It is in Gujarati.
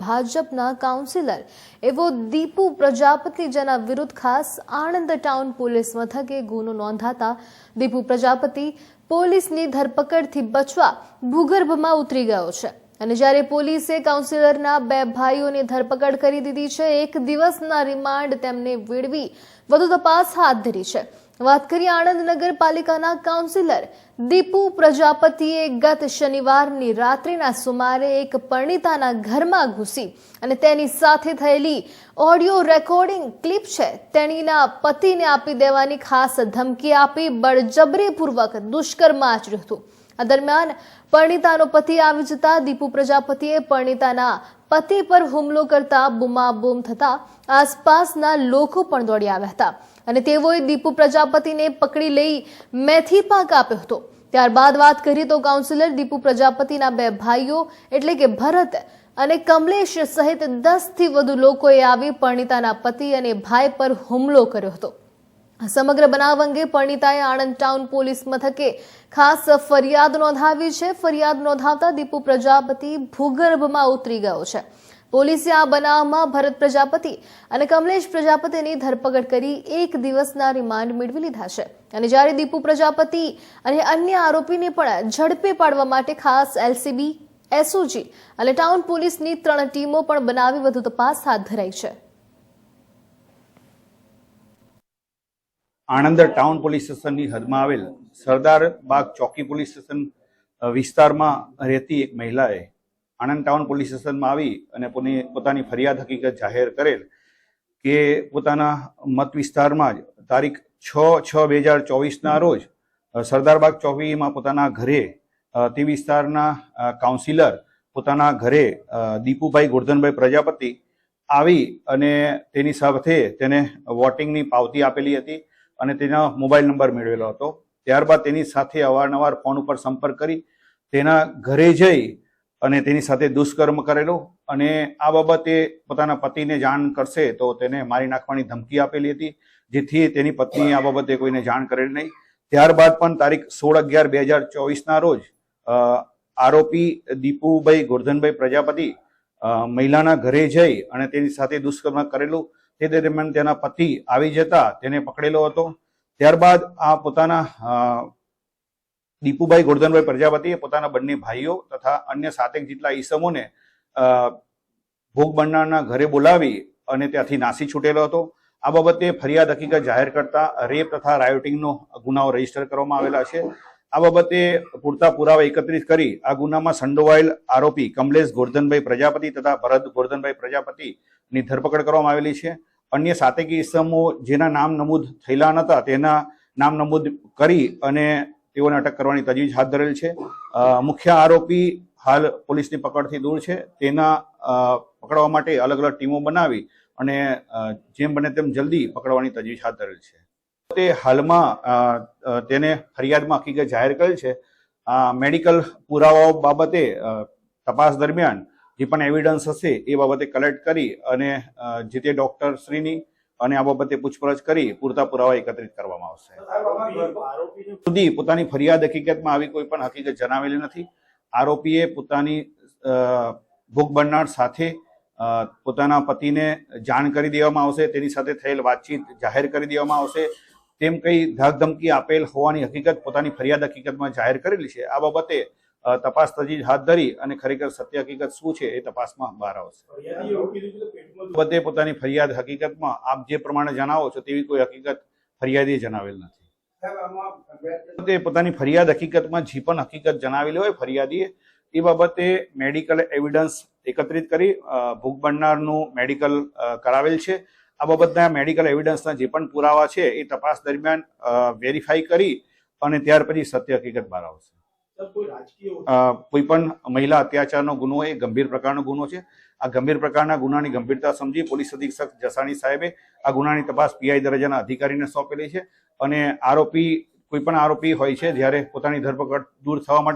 ભાજપના કાઉન્સિલર એવો દીપુ પ્રજાપતિ જેના વિરુદ્ધ ખાસ આણંદ ટાઉન પોલીસ મથકે ગુનો નોંધાતા દીપુ પ્રજાપતિ પોલીસની ધરપકડથી બચવા ભૂગર્ભમાં ઉતરી ગયો છે અને જ્યારે પોલીસે કાઉન્સિલરના બે ભાઈઓની ધરપકડ કરી દીધી છે, એક દિવસના રિમાન્ડ તેમને મેળવી વધુ તપાસ હાથ ધરી છે। વાત કરીએ આણંદ નગરપાલિકાના કાઉન્સિલર દીપુ પ્રજાપતિએ ગત શનિવારની રાત્રિના સુમારે એક પરણિતાના ઘરમાં ઘૂસી અને તેની સાથે થયેલી ઓડિયો રેકોર્ડિંગ ક્લિપ છે તેણીના પતિને આપી દેવાની ખાસ ધમકી આપી બળજબરીપૂર્વક દુષ્કર્મ આચર્યું હતું। આ દરમિયાન પરણિતાનો પતિ આવી જતા દીપુ પ્રજાપતિએ પરણિતાના પતિ પર હુમલો કરતા બૂમાબૂમ થતા આસપાસના લોકો પણ દોડી આવ્યા હતા અને તેઓએ દીપુ પ્રજાપતિને પકડી લઈ મેથી પાક આપ્યો હતો। ત્યારબાદ વાત કરીએ તો કાઉન્સિલર દીપુ પ્રજાપતિના બે ભાઈઓ એટલે કે ભરત અને કમલેશ સહિત 10 થી વધુ લોકોએ આવી પરણિતાના પતિ અને ભાઈ પર હુમલો કર્યો હતો। સમગ્ર બનાવ અંગે પરણિતાએ આણંદ ટાઉન પોલીસ મથકે ખાસ ફરિયાદ નોંધાવી છે। ફરિયાદ નોંધાવતા દીપુ પ્રજાપતિ ભૂગર્ભમાં ઉતરી ગયો છે। પોલીસે આ બનાવમાં ભરત પ્રજાપતિ અને કમલેશ પ્રજાપતિની ધરપકડ કરી એક દિવસના રિમાન્ડ મેળવી લીધા છે અને જ્યારે દીપુ પ્રજાપતિ અને અન્ય આરોપીને પણ ઝડપે પાડવા માટે ખાસ એલસીબી, એસઓજી અને ટાઉન પોલીસની 3 ટીમો પણ બનાવી વધુ તપાસ હાથ ધરાઈ છે। આણંદ ટાઉન પોલીસ સ્ટેશનની હદમાં આવેલ સરદારબાગ ચોકી પોલીસ સ્ટેશન વિસ્તારમાં રહેતી એક મહિલાએ આણંદ ટાઉન પોલીસ સ્ટેશનમાં આવી અને પોતાની ફરિયાદ હકીકત જાહેર કરેલ કે પોતાના મત વિસ્તારમાં જ તારીખ 6/6/2024ના રોજ સરદારબાગ ચોકીમાં પોતાના ઘરે તે વિસ્તારના કાઉન્સિલર પોતાના ઘરે દીપુભાઈ ગોરધનભાઈ પ્રજાપતિ આવી અને તેની સાથે તેને વોટિંગની પાવતી આપેલી હતી અને તેના મોબાઈલ નંબર મેળવેલો હતો। ત્યારબાદ તેની સાથે અવારનવાર ફોન ઉપર સંપર્ક કરી તેના ઘરે જઈ અને તેની સાથે દુષ્કર્મ કરેલો અને આ બાબતે પોતાના પતિને જાણ કરશે તો તેને મારી નાખવાની ધમકી આપેલી હતી, જેથી તેની પત્નીએ આ બાબતે કોઈને જાણ કરેલી નહીં। ત્યારબાદ પણ તારીખ 16/11/2024ના રોજ આરોપી દીપુભાઈ ગોરધનભાઈ પ્રજાપતિ મહિલાના ઘરે જઈ અને તેની સાથે દુષ્કર્મ કરેલું। તે દરમિયાન તેના પતિ આવી જતા તેને પકડેલો હતો। ત્યારબાદ આ પોતાના દીપુભાઈ ગોરધનભાઈ પ્રજાપતિએ પોતાના બંને ભાઈઓ તથા અન્ય 7 જેટલા ઈસમોને ભોગ બનનારના ઘરે બોલાવી અને ત્યાંથી નાસી છૂટેલો હતો। આ બાબતે ફરિયાદ હકીકત જાહેર કરતા રેપ તથા રાયોટિંગનો ગુનાઓ રજીસ્ટર કરવામાં આવેલા છે। આ બાબતે પૂરતા પુરાવા એકત્રિત કરી આ ગુનામાં સંડોવાયેલ આરોપી કમલેશ ગોરધનભાઈ પ્રજાપતિ તથા ભરત ગોરધનભાઈ પ્રજાપતિની ધરપકડ કરવામાં આવેલી છે। અન્ય 7 ઈસમો જેના નામ નમૂદ થયેલા નહોતા તેના નામ નમૂદ કરી અને તેઓને અટક કરવાની તજવીજ હાથ ધરેલ છે। મુખ્ય આરોપી હાલ પોલીસની પકડથી દૂર છે, તેના પકડવા માટે અલગ અલગ ટીમો બનાવી અને જેમ બને તેમ જલ્દી પકડવાની તજવીજ હાથ ધરેલ છે। તે હાલમાં તેને ફરિયાદમાં હકીકત જાહેર કરેલ છે। મેડિકલ પુરાવાઓ બાબતે તપાસ દરમિયાન જે પણ એવિડન્સ હશે એ બાબતે કલેક્ટ કરી અને જે તે ડોક્ટર શ્રીની અને આ બાબતે પૂછપરછ કરી પૂરતા પુરાવા એકત્રિત કરવામાં આવશે। સુધી પોતાની ફરિયાદ હકીકતમાં આવી કોઈ પણ હકીકત જણાવેલી નથી। આરોપીએ પોતાની ભોગ બનનાર સાથે પોતાના પતિને જાણ કરી દેવામાં આવશે, તેની સાથે થયેલ વાતચીત જાહેર કરી દેવામાં આવશે તેમ કઈ ધાકધમકી આપેલ હોવાની હકીકત પોતાની ફરિયાદ હકીકતમાં જાહેર કરેલી છે। આ બાબતે તપાસ તજવીજ હાથ ધરી અને ખરેખર સત્ય હકીકત શું છે એ તપાસમાં બહાર આવશે। બાબતે પોતાની ફરિયાદ હકીકતમાં આપ જે પ્રમાણે જણાવો છો તેવી કોઈ હકીકત ફરિયાદીએ જણાવેલ નથી। તે પોતાની ફરિયાદ હકીકતમાં જે પણ હકીકત જણાવેલી હોય ફરિયાદીએ એ બાબતે મેડિકલ એવિડન્સ એકત્રિત કરી ભોગ બનનારનું મેડિકલ કરાવેલ છે। આ બાબતના મેડિકલ એવિડન્સના જે પણ પુરાવા છે એ તપાસ દરમિયાન વેરીફાઈ કરી અને ત્યાર પછી સત્ય હકીકત બહાર આવશે। કોઈ પણ મહિલા અત્યાચારનો ગુનો એ ગંભીર પ્રકારનો ગુનો છે। આ ગંભીર પ્રકારના ગુનાની ગંભીરતા સમજી પોલીસ અધિક્ષક જસાણી સાહેબે આ ગુનાની તપાસ પીઆઈ દરજ્જાના અધિકારીને સોંપેલી છે અને કોઈ પણ આરોપી હોય છે જ્યારે પોતાની ધરપકડ દૂર થવા માટે